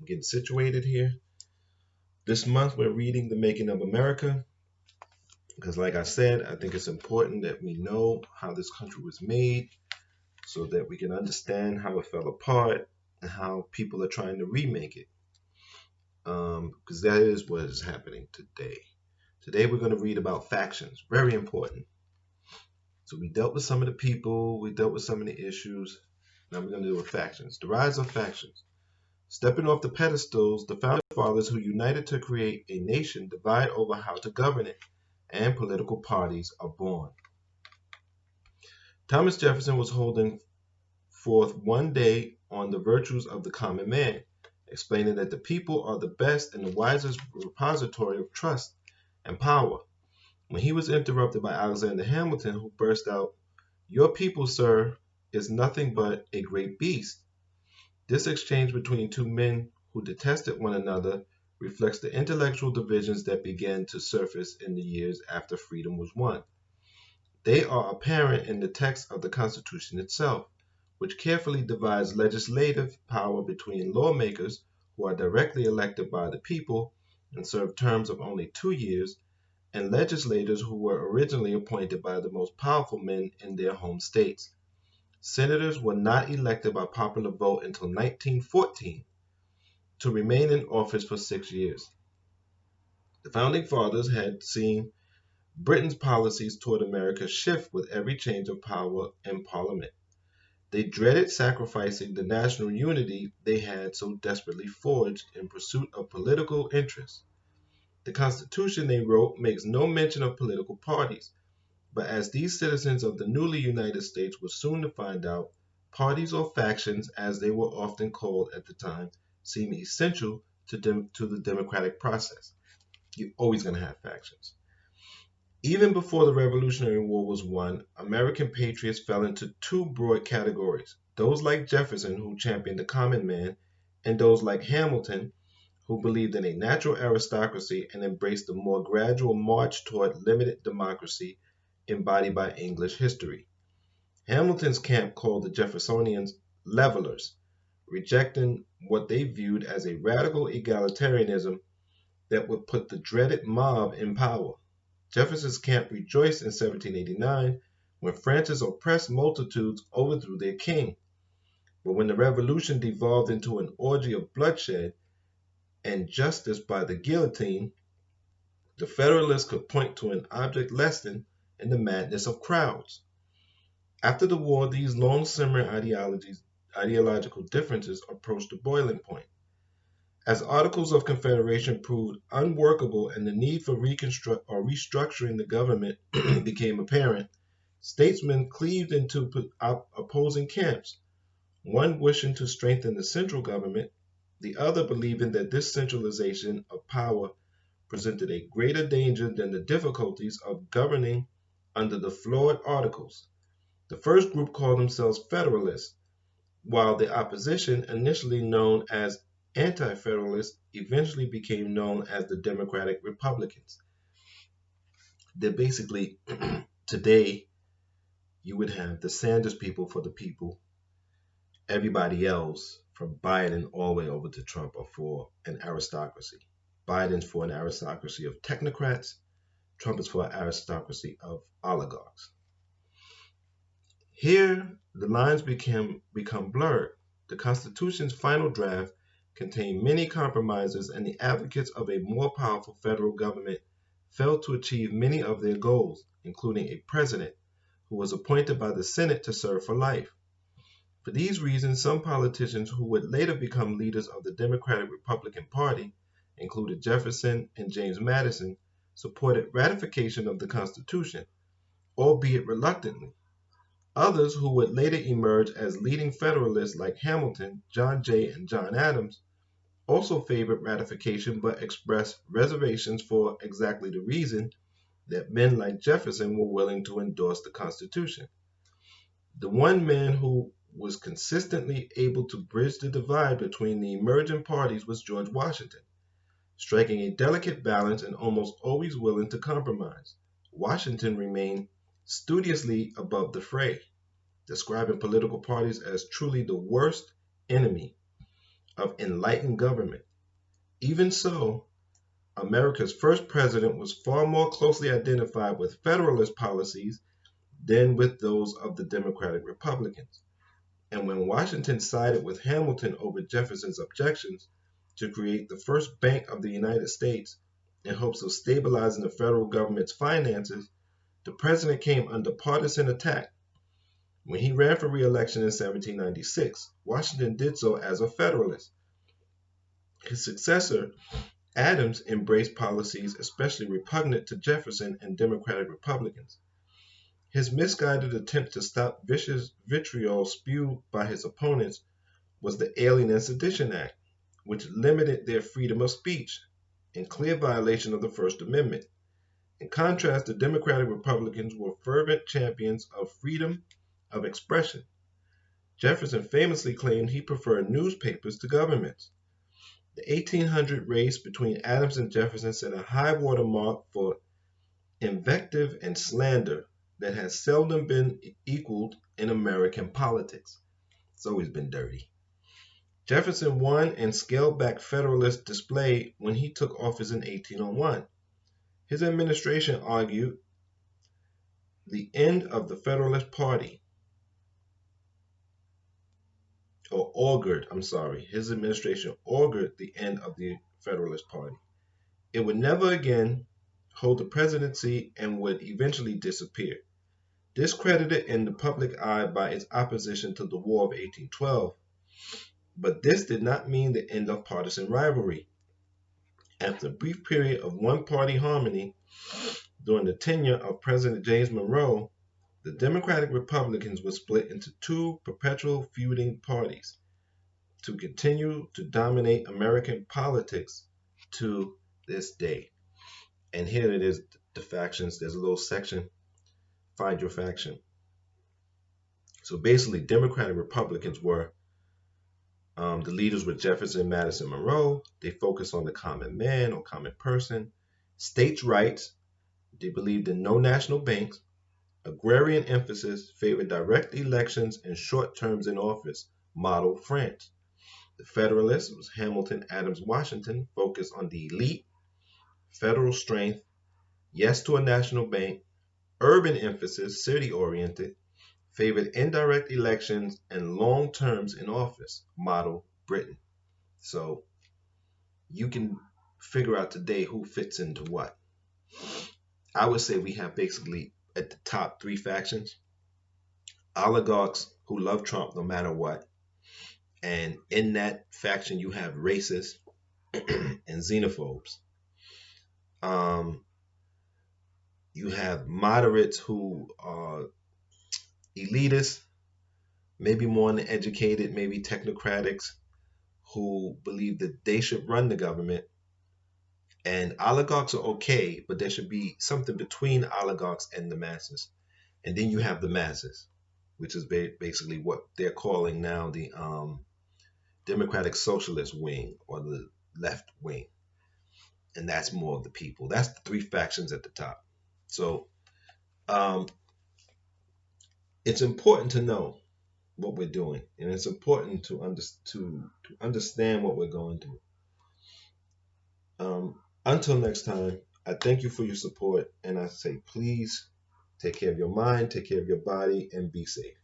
I'm getting situated here. This month we're reading The Making of America because, like I said, I think it's important that we know how this country was made so that we can understand how it fell apart and how people are trying to remake it. Because that is what is happening today. Today we're going to read about factions, very important. So we dealt with some of the people, we dealt with some of the issues. Now we're going to deal with factions. The rise of factions. Stepping off the pedestals, the founding fathers who united to create a nation divide over how to govern it, and political parties are born. Thomas Jefferson was holding forth one day on the virtues of the common man, explaining that the people are the best and the wisest repository of trust and power, when he was interrupted by Alexander Hamilton, who burst out, "Your people, sir, is nothing but a great beast." This exchange between two men who detested one another reflects the intellectual divisions that began to surface in the years after freedom was won. They are apparent in the text of the Constitution itself, which carefully divides legislative power between lawmakers who are directly elected by the people and serve terms of only 2 years, and legislators who were originally appointed by the most powerful men in their home states. Senators were not elected by popular vote until 1914 to remain in office for 6 years. The Founding Fathers had seen Britain's policies toward America shift with every change of power in Parliament. They dreaded sacrificing the national unity they had so desperately forged in pursuit of political interests. The Constitution, they wrote, makes no mention of political parties, but as these citizens of the newly United States were soon to find out, parties or factions, as they were often called at the time, seem essential to the democratic process. You're always going to have factions. Even before the Revolutionary War was won, American patriots fell into two broad categories: those like Jefferson, who championed the common man, and those like Hamilton, who believed in a natural aristocracy and embraced the more gradual march toward limited democracy embodied by English history. Hamilton's camp called the Jeffersonians levelers, rejecting what they viewed as a radical egalitarianism that would put the dreaded mob in power. Jefferson's camp rejoiced in 1789 when France's oppressed multitudes overthrew their king. But when the revolution devolved into an orgy of bloodshed and justice by the guillotine, the Federalists could point to an object lesson in the madness of crowds. After the war, these long-simmering ideological differences approached the boiling point. As Articles of Confederation proved unworkable and the need for restructuring the government became apparent, statesmen cleaved into opposing camps, one wishing to strengthen the central government, the other believing that this centralization of power presented a greater danger than the difficulties of governing under the flawed Articles. The first group called themselves Federalists, while the opposition, initially known as Anti-Federalists, eventually became known as the Democratic Republicans. They're basically, today, you would have the Sanders people for the people. Everybody else, from Biden all the way over to Trump, are for an aristocracy. Biden's for an aristocracy of technocrats. Trump is for an aristocracy of oligarchs. Here, the lines become blurred. The Constitution's final draft contained many compromises, and the advocates of a more powerful federal government failed to achieve many of their goals, including a president who was appointed by the Senate to serve for life. For these reasons, some politicians who would later become leaders of the Democratic Republican Party, including Jefferson and James Madison, supported ratification of the Constitution, albeit reluctantly. Others who would later emerge as leading Federalists like Hamilton, John Jay, and John Adams also favored ratification but expressed reservations for exactly the reason that men like Jefferson were willing to endorse the Constitution. The one man who was consistently able to bridge the divide between the emerging parties was George Washington, striking a delicate balance and almost always willing to compromise. Washington remained studiously above the fray, describing political parties as truly the worst enemy. of enlightened government. Even so, America's first president was far more closely identified with Federalist policies than with those of the Democratic Republicans. And when Washington sided with Hamilton over Jefferson's objections to create the first bank of the United States in hopes of stabilizing the federal government's finances, the president came under partisan attack. When he ran for re-election in 1796, Washington did so as a Federalist. His successor, Adams, embraced policies especially repugnant to Jefferson and Democratic Republicans. His misguided attempt to stop vicious vitriol spewed by his opponents was the Alien and Sedition Act, which limited their freedom of speech, in clear violation of the First Amendment. In contrast, the Democratic Republicans were fervent champions of freedom of expression. Jefferson famously claimed he preferred newspapers to governments. The 1800 race between Adams and Jefferson set a high water mark for invective and slander that has seldom been equaled in American politics. It's always been dirty. Jefferson won and scaled back Federalist display when he took office in 1801. His administration argued the end of the Federalist Party, his administration augured the end of the Federalist Party. It would never again hold the presidency and would eventually disappear. Discredited in the public eye by its opposition to the War of 1812, but this did not mean the end of partisan rivalry. After a brief period of one-party harmony during the tenure of President James Monroe, the Democratic Republicans were split into two perpetual feuding parties to continue to dominate American politics to this day. And here it is, the factions. There's a little section, find your faction. So basically, Democratic Republicans were the leaders were Jefferson, Madison, Monroe. They focused on the common man or common person, states' rights. They believed in no national banks. Agrarian emphasis favored direct elections and short terms in office, model France. The Federalists was Hamilton, Adams, Washington, focused on the elite, federal strength, yes to a national bank, urban emphasis, city-oriented, favored indirect elections and long terms in office, model Britain. So you can figure out today who fits into what. I would say we have basically at the top three factions: oligarchs who love Trump no matter what. And in that faction, you have racists and xenophobes. You have moderates who are elitists, maybe more uneducated, maybe technocratics, who believe that they should run the government. And oligarchs are okay, but there should be something between oligarchs and the masses. And then you have the masses, which is basically what they're calling now the Democratic Socialist wing or the left wing. And that's more of the people. That's the three factions at the top. So it's important to know what we're doing, and it's important to understand what we're going through. Until next time, I thank you for your support, and I say please take care of your mind, take care of your body, and be safe.